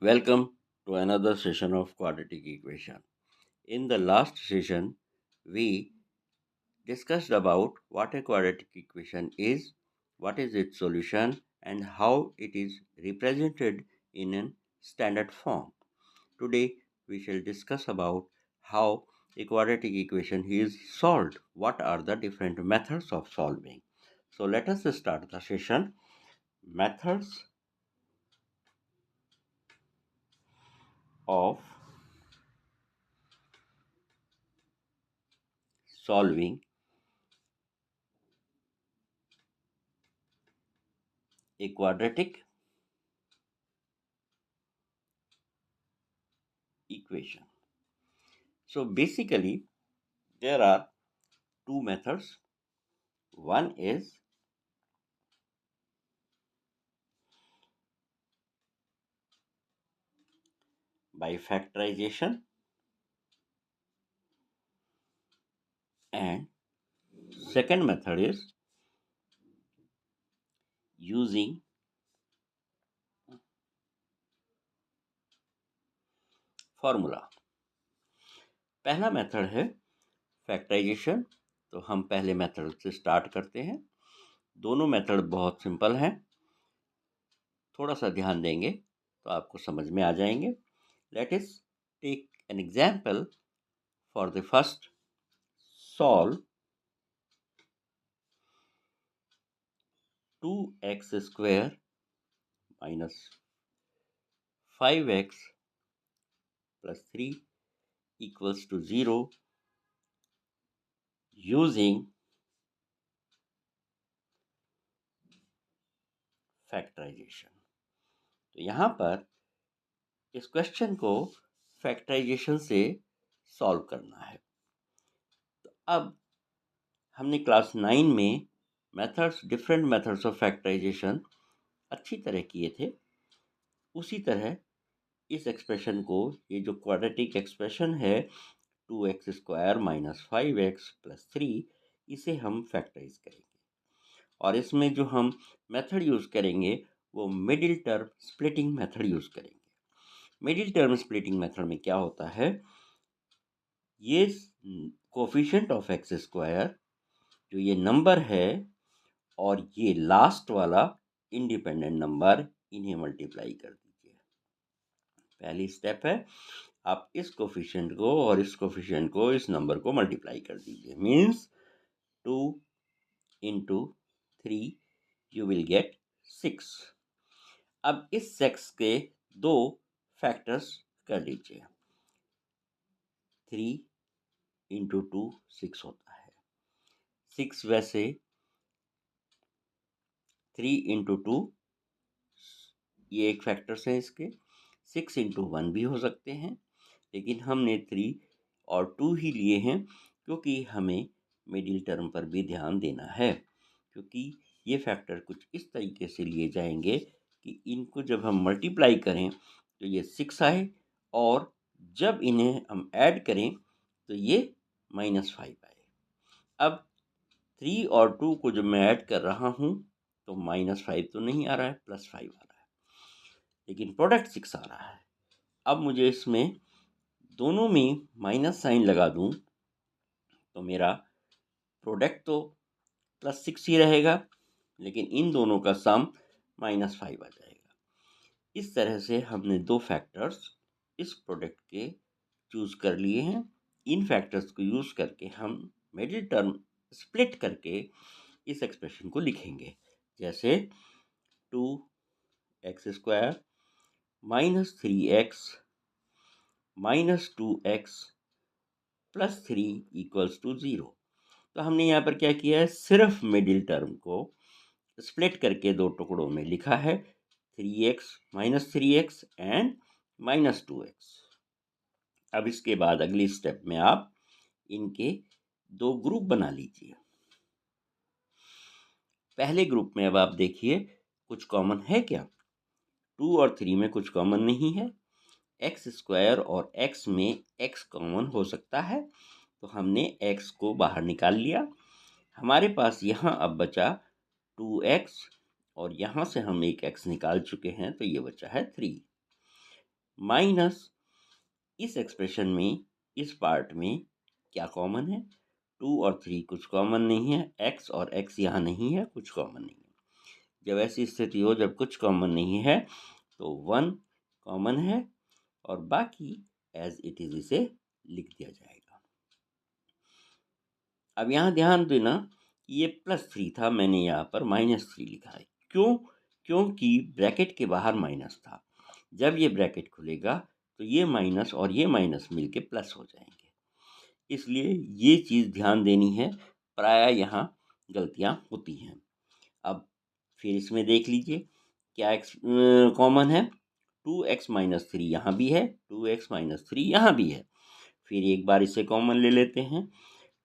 Welcome to another session of quadratic equation. In the last session, we discussed about what a quadratic equation is, what is its solution, and how it is represented in a standard form. Today, we shall discuss about how a quadratic equation is solved. What are the different methods of solving? So let us start the session. Methods of solving a quadratic equation. So basically, there are two methods. One is by factorization and second method is using formula. पहला method है factorisation. तो हम पहले method से start करते हैं. दोनों method बहुत सिंपल हैं. थोड़ा सा ध्यान देंगे तो आपको समझ में आ जाएंगे. Let us take an example for the first. Solve 2x square minus 5x plus 3 equals to 0 using factorisation. तो यहाँ पर इस क्वेश्चन को फैक्टराइजेशन से सॉल्व करना है. तो अब हमने क्लास 9 में डिफरेंट मेथड्स ऑफ फैक्टराइजेशन अच्छी तरह किए थे. उसी तरह इस एक्सप्रेशन को, ये जो क्वाड्रेटिक एक्सप्रेशन है 2x square minus 5x plus 3, इसे हम फैक्टराइज करेंगे. और इसमें जो हम मेथड यूज़ करेंगे वो middle term splitting method use करेंगे. मिडिल टर्म स्प्लिटिंग मेथड में क्या होता है, ये कोफिशिएंट ऑफ एक्स स्क्वायर जो ये नंबर है और ये लास्ट वाला इंडिपेंडेंट नंबर, इन्हें मल्टीप्लाई कर दीजिए. पहली स्टेप है, आप इस कोफिशिएंट को और इस कोफिशिएंट को, इस नंबर को मल्टीप्लाई कर दीजिए. Means 2 into 3 you will get 6. अब इस 6 के दो फैक्टर्स कर लीजिए. 3 इंटू 2 6 होता है. 6 वैसे 3 इंटू 2, ये एक फैक्टर्स हैं इसके. 6 इंटू 1 भी हो सकते हैं, लेकिन हमने 3 और 2 ही लिए हैं क्योंकि हमें मिडिल टर्म पर भी ध्यान देना है. क्योंकि ये फैक्टर कुछ इस तरीके से लिए जाएंगे कि इनको जब हम मल्टीप्लाई करें तो ये 6 आए, और जब इन्हें हम ऐड करें तो ये -5 आए. अब 3 और 2 को जब मैं ऐड कर रहा हूँ तो -5 तो नहीं आ रहा है, +5 आ रहा है, लेकिन प्रोडक्ट 6 आ रहा है. अब मुझे इसमें दोनों में माइनस साइन लगा दूं तो मेरा प्रोडक्ट तो +6 ही रहेगा, लेकिन इन दोनों का सम -5 आ जाएगा. इस तरह से हमने दो फैक्टर्स इस प्रोडक्ट के चूज कर लिए हैं. इन फैक्टर्स को यूज करके हम मिडिल टर्म स्प्लिट करके इस एक्सप्रेशन को लिखेंगे. जैसे 2x square minus 3x minus 2x plus 3 equals to 0. तो हमने यहाँ पर क्या किया है, सिर्फ मिडिल टर्म को स्प्लिट करके दो टुकड़ों में लिखा है. 3x minus 3x and minus 2x. अब इसके बाद अगली स्टेप में आप इनके दो ग्रुप बना लीजिए. पहले ग्रुप में अब आप देखिए कुछ कॉमन है क्या. 2 और 3 में कुछ कॉमन नहीं है. एक्स स्क्वायर और x में x कॉमन हो सकता है, तो हमने x को बाहर निकाल लिया. हमारे पास यहाँ अब बचा 2x, और यहाँ से हम एक x निकाल चुके हैं, तो ये बचा है 3. माइनस इस एक्सप्रेशन में इस पार्ट में क्या कॉमन है, 2 और 3 कुछ कॉमन नहीं है, x और x यहाँ नहीं है, कुछ कॉमन नहीं है। जब ऐसी स्थिति हो जब कुछ कॉमन नहीं है तो 1 कॉमन है और बाकी एज इट इज इसे लिख दिया जाएगा। अब यहाँ ध्यान देना कि ये +3 था, मैंने यहाँ पर -3 लिखा है। क्यों? क्योंकि ब्रैकेट के बाहर माइनस था। जब ये ब्रैकेट खुलेगा तो ये माइनस और ये माइनस मिलके प्लस हो जाएंगे, इसलिए ये चीज़ ध्यान देनी है। प्रायः यहाँ गलतियाँ होती हैं। अब फिर इसमें देख लीजिए क्या x कॉमन है, 2x - 3 यहाँ भी है, 2x - 3 यहाँ भी है। फिर एक बार इसे कॉमन ले लेते हैं,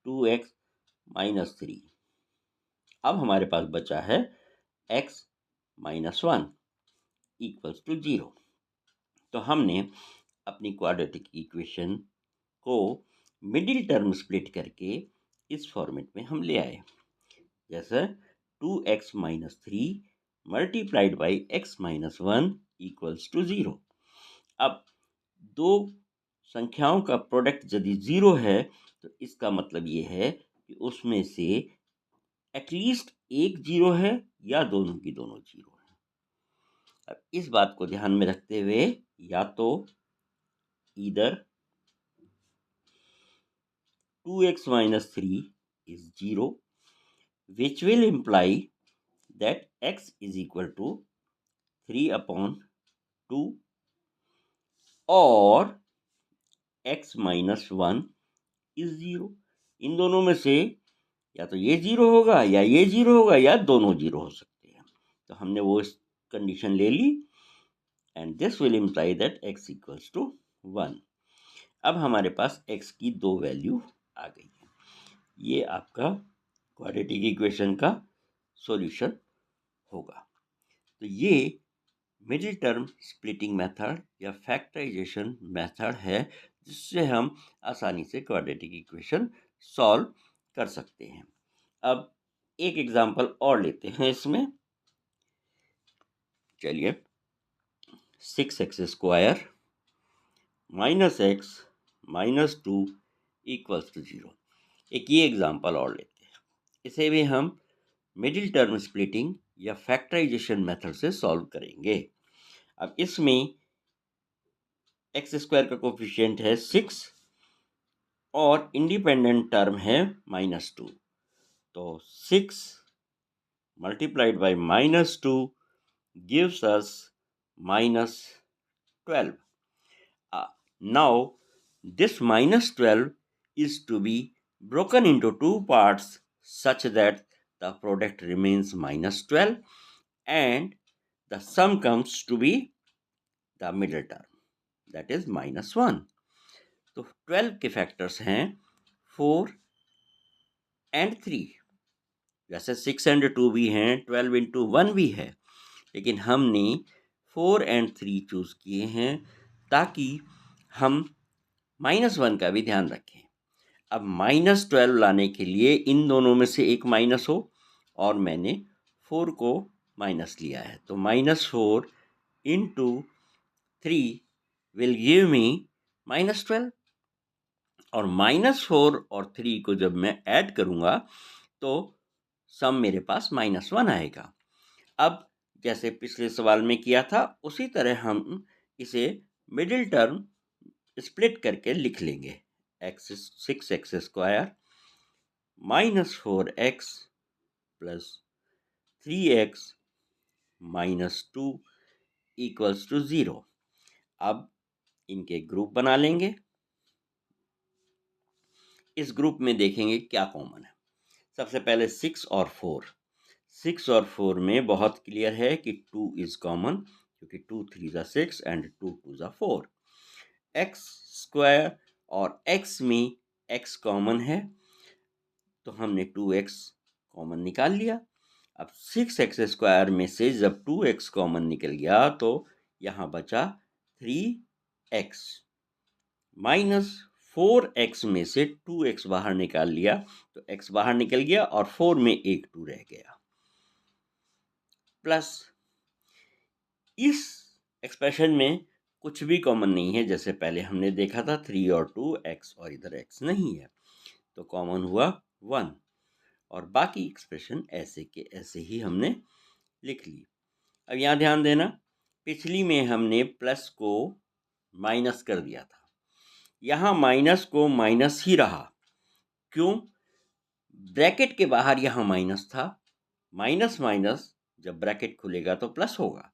2x - 3। अब हमारे पास बचा है x - 1 = 0। तो हमने अपनी क्वाड्रेटिक इक्वेशन को मिडिल टर्म स्प्लिट करके इस फॉर्मेट में हम ले आए, जैसे 2x - 3 मल्टीप्लाइड बाई x - 1 = 0। अब दो संख्याओं का प्रोडक्ट यदि 0 है तो इसका मतलब ये है कि उसमें से एटलीस्ट एक 0 है या दोनों की दोनों 0 है। अब इस बात को ध्यान में रखते हुए या तो इधर 2x - 3 is 0, which will imply that x is equal to 3/2, और x - 1 is 0। इन दोनों में से या तो ये 0 होगा या ये 0 होगा या दोनों 0 हो सकते हैं। तो हमने वो कंडीशन ले ली and this will imply that x equals to 1। अब हमारे पास x की दो वैल्यू आ गई है। ये आपका क्वाड्रेटिक इक्वेशन का सॉल्यूशन होगा। तो ये मिडिल टर्म स्प्लिटिंग मेथड या फैक्टराइजेशन मेथड है जिससे हम आसानी से क्वाड्रेटिक इक्वेशन सॉल्व कर सकते हैं। अब एक एग्जांपल और लेते हैं इसमें। चलिए, 6x² - x - 2 = 0। एक ये एग्जांपल और लेते हैं। इसे भी हम मिडिल टर्म स्प्लिटिंग या फैक्टराइजेशन मेथड से सॉल्व करेंगे। अब इसमें x² का कोफिशिएंट है 6 और इंडिपेंडेंट टर्म है -2। तो 6 multiplied by -2 gives us -12. Now this -12 is to be broken into two parts such that the product remains -12 and the sum comes to be the middle term, that is -1. तो 12 के factors हैं 4 and 3। वैसे 6 and 2 भी हैं, 12 into 1 भी है, लेकिन हमने 4 and 3 चूज किए हैं ताकि हम -1 का भी ध्यान रखें। अब -12 लाने के लिए इन दोनों में से एक माइनस हो, और मैंने 4 को माइनस लिया है, तो -4 into 3 will give me -12। और -4 और 3 को जब मैं ऐड करूंगा तो सम मेरे पास -1 आएगा। अब जैसे पिछले सवाल में किया था उसी तरह हम इसे मिडिल टर्म स्प्लिट करके लिख लेंगे। 6x² -4x + 3x - 2 = 0। अब इनके ग्रुप बना लेंगे। इस ग्रुप में देखेंगे क्या कॉमन है। सबसे पहले 6 और 4। 6 और 4 में बहुत क्लियर है कि 2 इज कॉमन, क्योंकि 2 3 = 6 एंड 2 2 = 4। x² और x में x कॉमन है, तो हमने 2x कॉमन निकाल लिया। अब 6x² में से जब 2x कॉमन निकल गया तो यहाँ बचा 3x, -4x में से 2x बाहर निकाल लिया तो x बाहर निकल गया और 4 में एक 2 रह गया, प्लस इस एक्सप्रेशन में कुछ भी कॉमन नहीं है, जैसे पहले हमने देखा था 3 और 2 x और इधर x नहीं है, तो कॉमन हुआ 1 और बाकी एक्सप्रेशन ऐसे के ऐसे ही हमने लिख ली। अब यहाँ ध्यान देना, पिछली में हमने प्लस को माइनस कर दिया था, यहाँ माइनस को माइनस ही रहा। क्यों? ब्रैकेट के बाहर यहाँ माइनस था, माइनस माइनस जब ब्रैकेट खुलेगा तो प्लस होगा,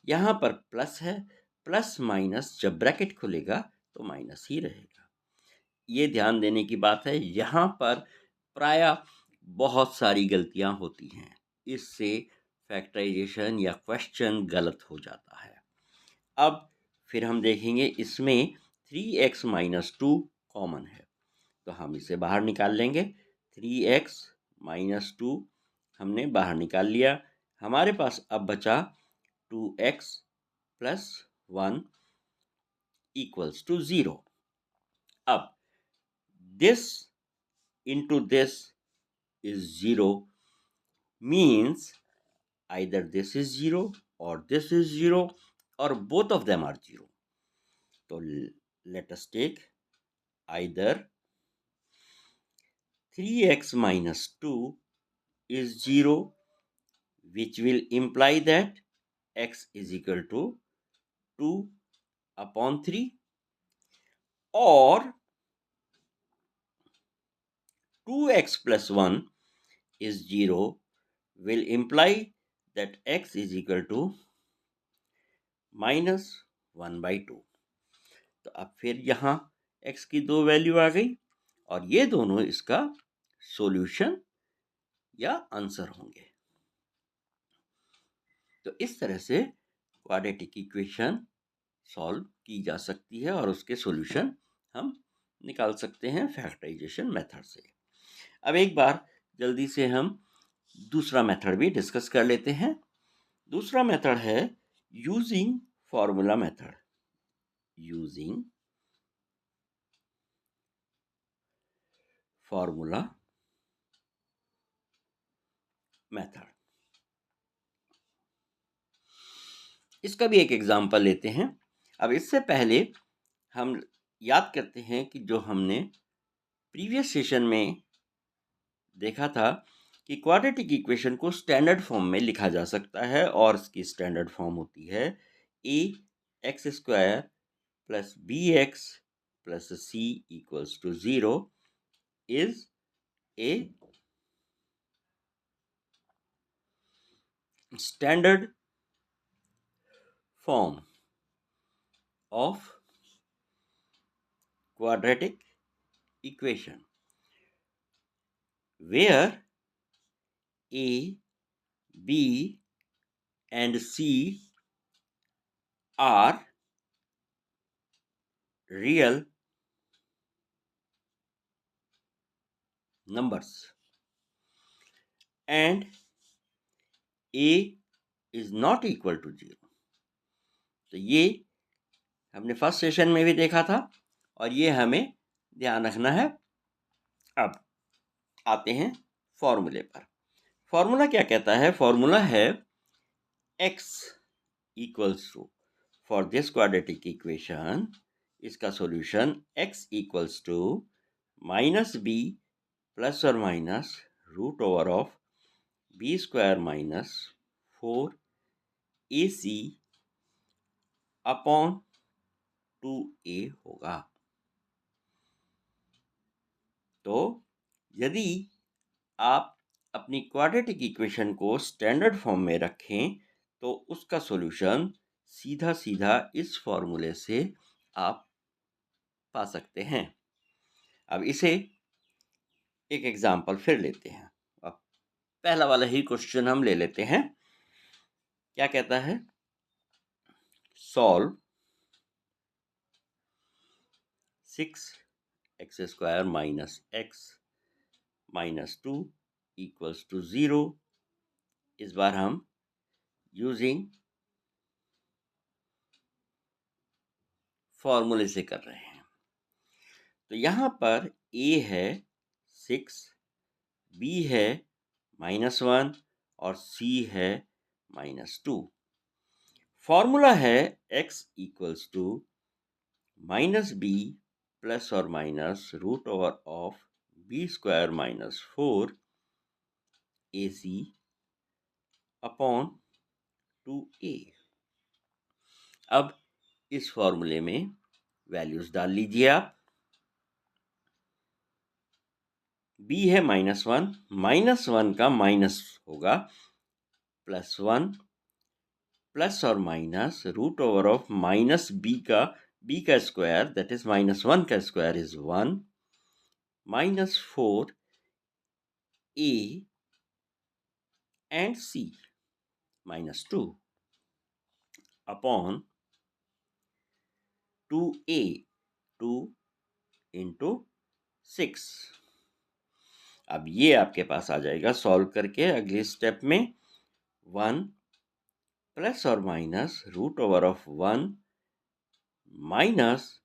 यहाँ पर प्लस है, प्लस माइनस जब ब्रैकेट खुलेगा तो माइनस ही रहेगा। ये ध्यान देने की बात है। यहाँ पर प्रायः बहुत सारी गलतियाँ होती हैं, इससे फैक्टराइजेशन या क्वेश्चन गलत हो जाता है। अब फिर हम देखेंगे, इसमें 3x माइनस 2 कॉमन है, तो हम इसे बाहर निकाल लेंगे। 3x माइनस 2 हमने बाहर निकाल लिया, हमारे पास अब बचा 2x प्लस 1 इक्वल्स टू 0। अब this into this is 0 means either this is 0 or this is 0 or both of them are 0. So let us take either 3x minus 2 is 0, which will imply that x is equal to 2 upon 3, or 2x plus 1 is 0 will imply that x is equal to minus 1/2। तो अब फिर यहाँ x की दो value आ गई और ये दोनों इसका सॉल्यूशन या आंसर होंगे। तो इस तरह से क्वाड्रेटिक इक्वेशन सॉल्व की जा सकती है और उसके सॉल्यूशन हम निकाल सकते हैं फैक्टराइजेशन मेथड से। अब एक बार जल्दी से हम दूसरा मेथड भी डिस्कस कर लेते हैं। दूसरा मेथड है using formula method. Using formula method, इसका भी एक एग्जांपल लेते हैं। अब इससे पहले हम याद करते हैं कि जो हमने प्रीवियस सेशन में देखा था कि क्वाड्रेटिक इक्वेशन को स्टैंडर्ड फॉर्म में लिखा जा सकता है और इसकी स्टैंडर्ड फॉर्म होती है a x square plus b x plus c equals to 0 is a standard form of quadratic equation where a, b and c are real numbers and a is not equal to 0। तो ये हमने first session में भी देखा था और ये हमें ध्यान रखना है। अब आते हैं फॉर्मूले पर। फॉर्मूला क्या कहता है? फॉर्मूला है x equals to, for this quadratic equation इसका solution x equals to minus b plus और minus root over of b square minus 4ac upon 2a होगा। तो यदि आप अपनी क्वाड्रेटिक इक्वेशन को स्टैंडर्ड फॉर्म में रखें तो उसका सॉल्यूशन सीधा सीधा इस फॉर्मूले से आप पा सकते हैं। अब इसे एक एग्जाम्पल फिर लेते हैं। अब पहला वाला ही क्वेश्चन हम ले लेते हैं। क्या कहता है? Solve 6x square minus x minus 2 equals to 0। इस बार हम यूजिंग फॉर्मूले से कर रहे हैं। तो यहाँ पर a है 6, b है -1 और c है -2। फॉर्मूला है x equals to minus b plus और minus root over of b square minus 4ac upon 2a। अब इस फॉर्मूले में वैल्यूज डाल लीजिए आप। b है -1, -1 का माइनस होगा +1 प्लस और minus root over of minus b का स्क्वायर दैट इज -1 का square is 1 -4a and c -2 upon 2a 2 into 6। अब ये आपके पास आ जाएगा सॉल्व करके अगले स्टेप में 1 प्लस और minus root over of 1 minus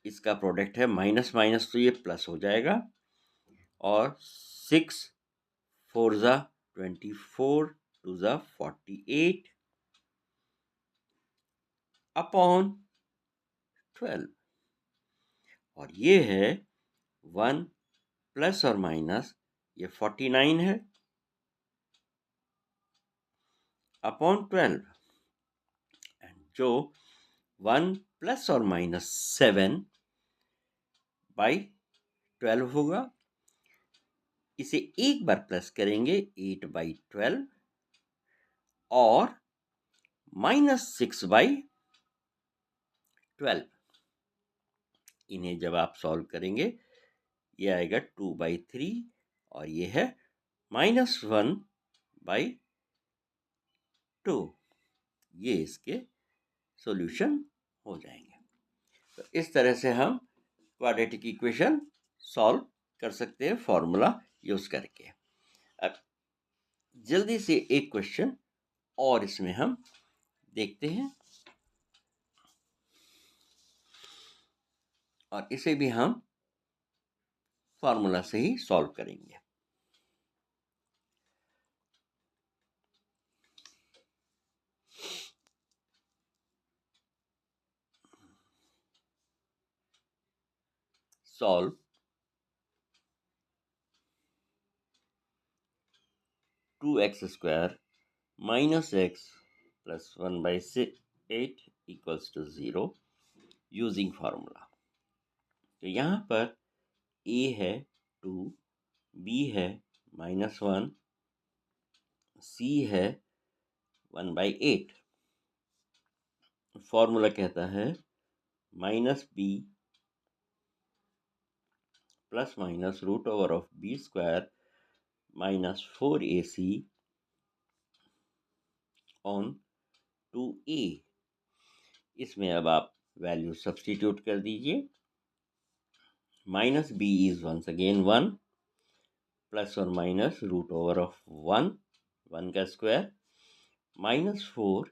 इसका प्रोडक्ट है माइनस माइनस तो ये प्लस हो जाएगा और 6 4 ज़ा 24 2 ज़ा 48 अपॉन 12 और ये है 1 प्लस और माइनस ये 49 है अपॉन 12 एंड जो 1 प्लस और माइनस 7 बाई 12 होगा। इसे एक बार प्लस करेंगे 8/12 और -6/12। इन्हें जब आप सॉल्व करेंगे ये आएगा 2/3 और ये है -1/2। ये इसके सॉल्यूशन हो जाएंगे। तो इस तरह से हम क्वाड्रेटिक इक्वेशन सॉल्व कर सकते हैं फॉर्मूला यूज करके। अब जल्दी से एक क्वेश्चन और इसमें हम देखते हैं और इसे भी हम फॉर्मूला से ही सॉल्व करेंगे। Solve 2x² minus x plus 1/8 equals to 0 using formula। तो यहाँ पर a है 2, b है -1, c है 1/8। फॉर्मूला कहता है -b plus minus root over of b square -4ac on 2a। इसमें अब आप वैल्यू सब्स्टिट्यूट कर दीजिए। -b is once again 1 plus और माइनस रूट ओवर ऑफ 1 का square -4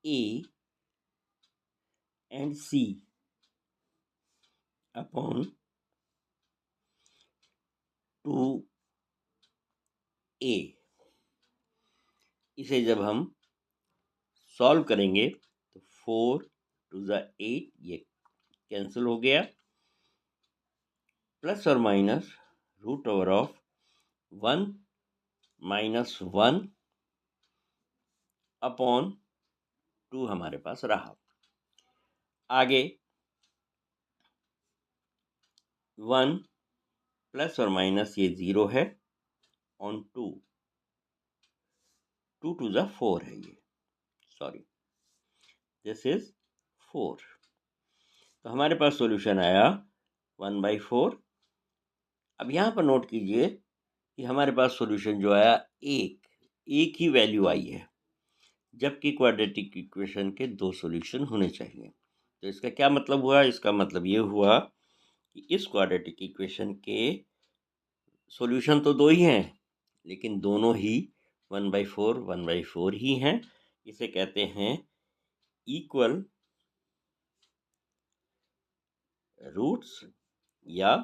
a and c upon 2a। इसे जब हम सॉल्व करेंगे तो 4 2 ज़ा 8 ये कैंसिल हो गया प्लस और minus root over of 1 -1 upon 2 हमारे पास रहा। आगे 1 प्लस और माइनस ये 0 है ऑन 2 2 ज़ा 4 है ये, सॉरी दिस इज 4। तो हमारे पास सॉल्यूशन आया 1/4। अब यहाँ पर नोट कीजिए कि हमारे पास सॉल्यूशन जो आया एक ही वैल्यू आई है, जबकि क्वाड्रेटिक इक्वेशन के 2 सॉल्यूशन होने चाहिए। तो इसका क्या मतलब हुआ? इसका मतलब ये हुआ कि इस क्वाड्रेटिक इक्वेशन के सॉल्यूशन तो 2 ही हैं, लेकिन दोनों ही 1/4 ही हैं। इसे कहते हैं इक्वल रूट्स या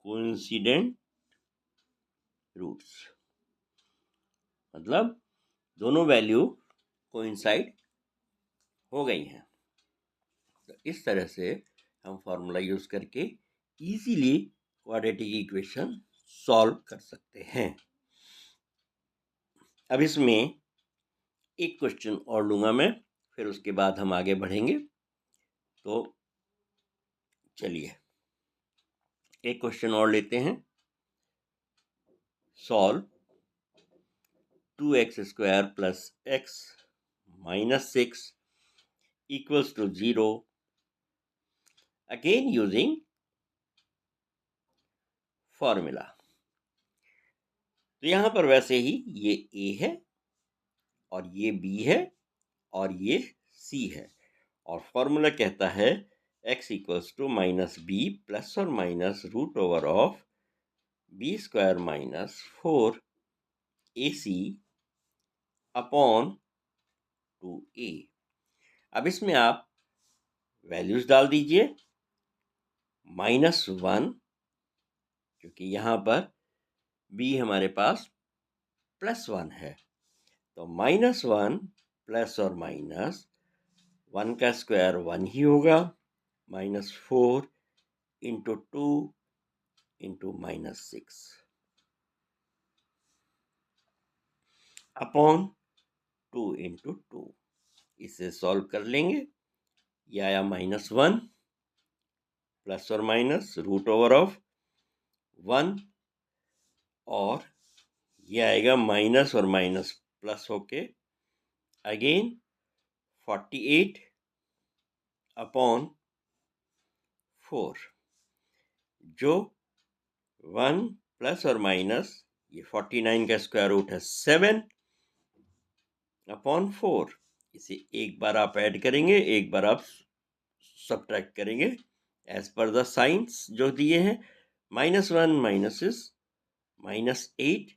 कोइंसिडेंट रूट्स। मतलब दोनों वैल्यू कोइंसाइड हो गई हैं। तो इस तरह से हम फॉर्मूला यूज करके इजीली क्वाड्रेटिक इक्वेशन सॉल्व कर सकते हैं। अब इसमें एक क्वेश्चन और लूंगा मैं, फिर उसके बाद हम आगे बढ़ेंगे। तो चलिए एक क्वेश्चन और लेते हैं। Solve 2x² plus x minus 6 equals to 0 again using formula. तो यहां पर वैसे ही ये a है और ये b है और ये c है, और फॉर्मूला कहता है x equals to minus b plus और minus root over of b² minus 4ac upon 2a। अब इसमें आप वैल्यूज डाल दीजिए। -1, क्योंकि यहाँ पर b हमारे पास +1 है, तो -1 प्लस और माइनस 1 का स्क्वायर 1 ही होगा, -4 इंटू 2 इंटू -6 अपॉन 2 इंटू 2। इसे सॉल्व कर लेंगे। यह आया -1 प्लस और माइनस रूट ओवर ऑफ 1, और यह आएगा माइनस और माइनस प्लस होके अगेन 48 अपॉन 4, जो 1 प्लस और माइनस, ये 49 का स्क्वायर रूट है 7 अपॉन 4। इसे एक बार आप ऐड करेंगे, एक बार आप सब्ट्रैक्ट करेंगे एज पर द साइंस जो दिए हैं। -1 माइनस -8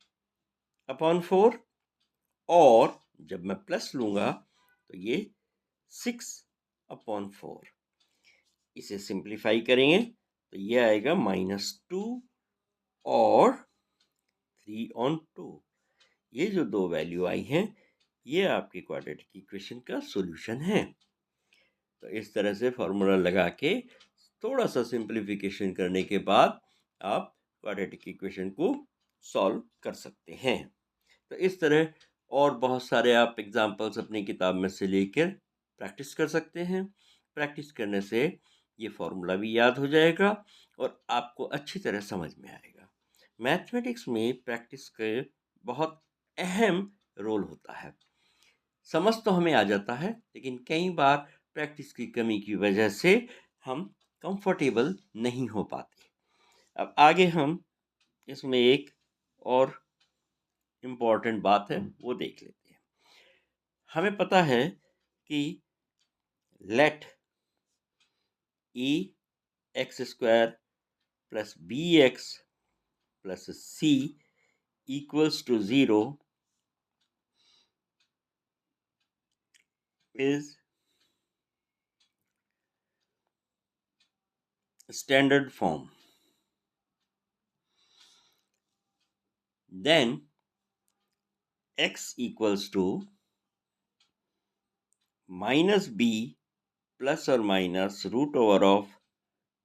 अपॉन 4, और जब मैं प्लस लूंगा तो ये 6 अपॉन 4। इसे सिंप्लीफाई करेंगे तो ये आएगा -2 और 3/2। ये जो दो वैल्यू आई हैं, ये आपकी क्वाड्रेटिक इक्वेशन का सॉल्यूशन है। तो इस तरह से फॉर्मूला लगा के थोड़ा सा सिंप्लीफिकेशन करने के बाद आप क्वाड्रेटिक इक्वेशन को सॉल्व कर सकते हैं। तो इस तरह और बहुत सारे आप एग्जाम्पल्स अपनी किताब में से लेकर प्रैक्टिस कर सकते हैं। प्रैक्टिस करने से ये फॉर्मूला भी याद हो जाएगा और आपको अच्छी तरह समझ में आएगा। मैथमेटिक्स में प्रैक्टिस का बहुत अहम रोल होता है। समझ तो हमें आ जाता है, लेकिन कई बार प्रैक्टिस की कमी की वजह से हम कंफर्टेबल नहीं हो पाते। अब आगे हम इसमें एक और इम्पॉर्टेंट बात है वो देख लेते हैं। हमें पता है कि let ax² plus bx plus c equals to 0 is standard form. Then x equals to minus b plus or minus root over of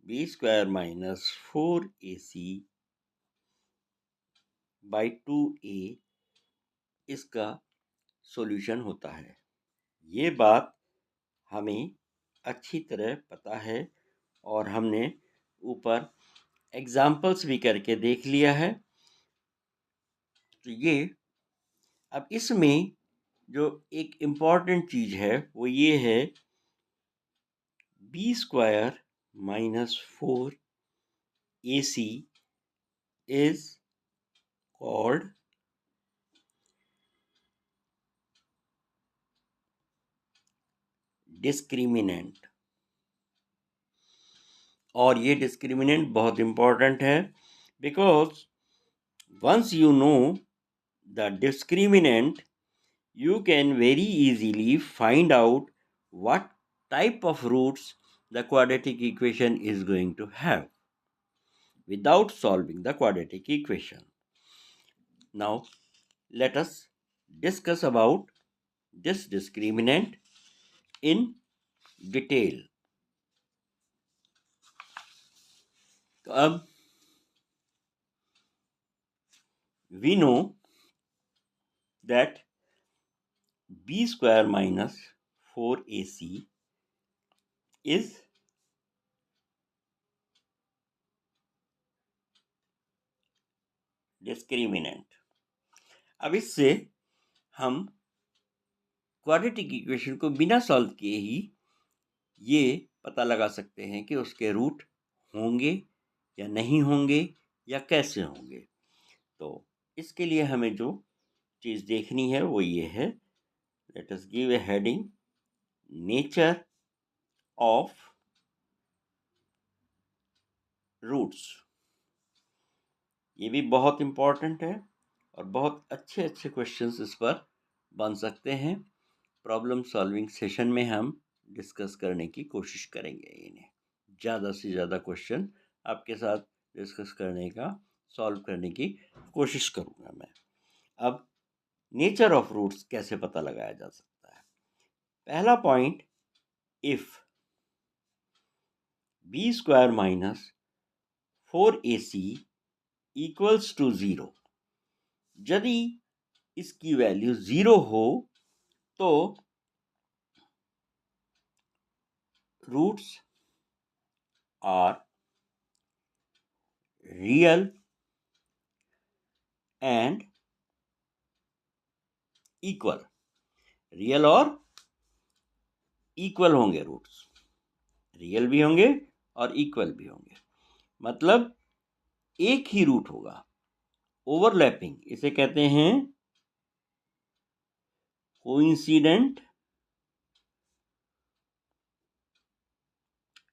b² minus 4ac by 2a इसका सॉल्यूशन होता है। ये बात हमें अच्छी तरह पता है और हमने ऊपर एग्जाम्पल्स भी करके देख लिया है। तो ये अब इसमें जो एक इम्पॉर्टेंट चीज है वो ये है, b² minus 4ac is called discriminant. और ये डिस्क्रिमिनेंट बहुत इम्पॉर्टेंट है, because once you know the discriminant, you can very easily find out what type of roots the quadratic equation is going to have without solving the quadratic equation. Now, let us discuss about this discriminant in detail. तो अब we know that b square minus 4ac is discriminant. अब इससे हम quadratic equation को बिना solve किए ही ये पता लगा सकते हैं कि उसके रूट होंगे या नहीं होंगे या कैसे होंगे। तो इसके लिए हमें जो चीज़ देखनी है वो ये है, let us give a heading, nature of roots. ये भी बहुत इम्पॉर्टेंट है और बहुत अच्छे अच्छे क्वेश्चंस इस पर बन सकते हैं। प्रॉब्लम सॉल्विंग सेशन में हम डिस्कस करने की कोशिश करेंगे इन्हें। ज़्यादा से ज़्यादा क्वेश्चन आपके साथ डिस्कस करने का, सॉल्व करने की कोशिश करूँगा मैं। अब नेचर ऑफ रूट्स कैसे पता लगाया जा सकता है? पहला point, if b square minus 4ac equals to 0, यदि इसकी वैल्यू 0 हो तो roots are real and equal. Real और इक्वल होंगे रूट्स, रियल भी होंगे और इक्वल भी होंगे, मतलब एक ही रूट होगा। ओवरलैपिंग इसे कहते हैं कोइंसिडेंट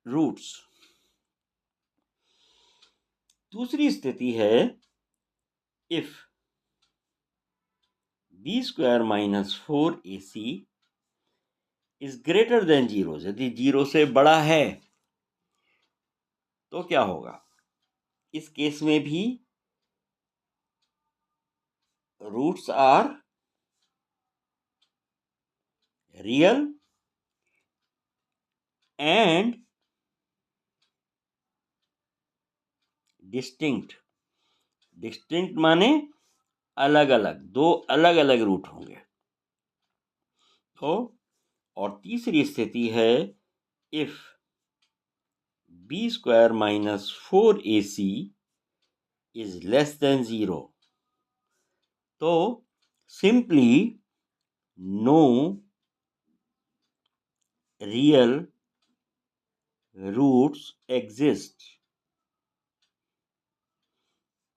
रूट्स। दूसरी स्थिति है, if b square minus 4ac is greater than 0, यदि 0 से बड़ा है तो क्या होगा? इस केस में भी roots are real and distinct. Distinct माने अलग अलग, दो अलग अलग रूट होंगे। तो और तीसरी स्थिति है, if b square minus 4ac is less than 0, तो simply no real roots exist.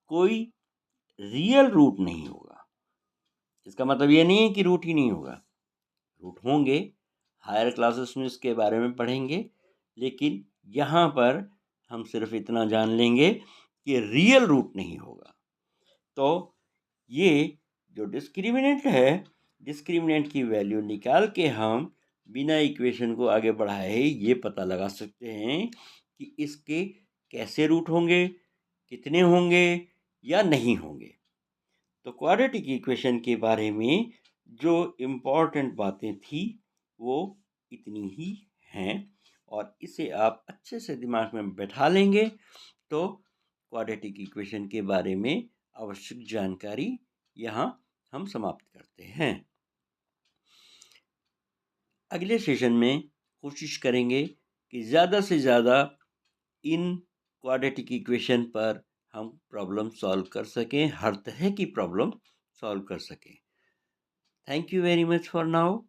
कोई रियल रूट नहीं होगा। इसका मतलब ये नहीं है कि रूट ही नहीं होगा, रूट होंगे। हायर क्लासेस में इसके बारे में पढ़ेंगे, लेकिन यहाँ पर हम सिर्फ इतना जान लेंगे कि रियल रूट नहीं होगा। तो ये जो डिस्क्रिमिनेंट है, डिस्क्रिमिनेंट की वैल्यू निकाल के हम बिना इक्वेशन को आगे बढ़ाए ये पता लगा सकते हैं कि इसके कैसे रूट होंगे, कितने होंगे या नहीं होंगे। तो क्वाड्रेटिक इक्वेशन के बारे में जो इम्पोर्टेंट बातें थी वो इतनी ही हैं, और इसे आप अच्छे से दिमाग में बैठा लेंगे तो क्वाड्रेटिक इक्वेशन के बारे में आवश्यक जानकारी यहाँ हम समाप्त करते हैं। अगले सेशन में कोशिश करेंगे कि ज़्यादा से ज़्यादा इन क्वाड्रेटिक इक्वेशन पर हम प्रॉब्लम सॉल्व कर सकें, हर तरह की प्रॉब्लम सॉल्व कर सकें। Thank you very much for now.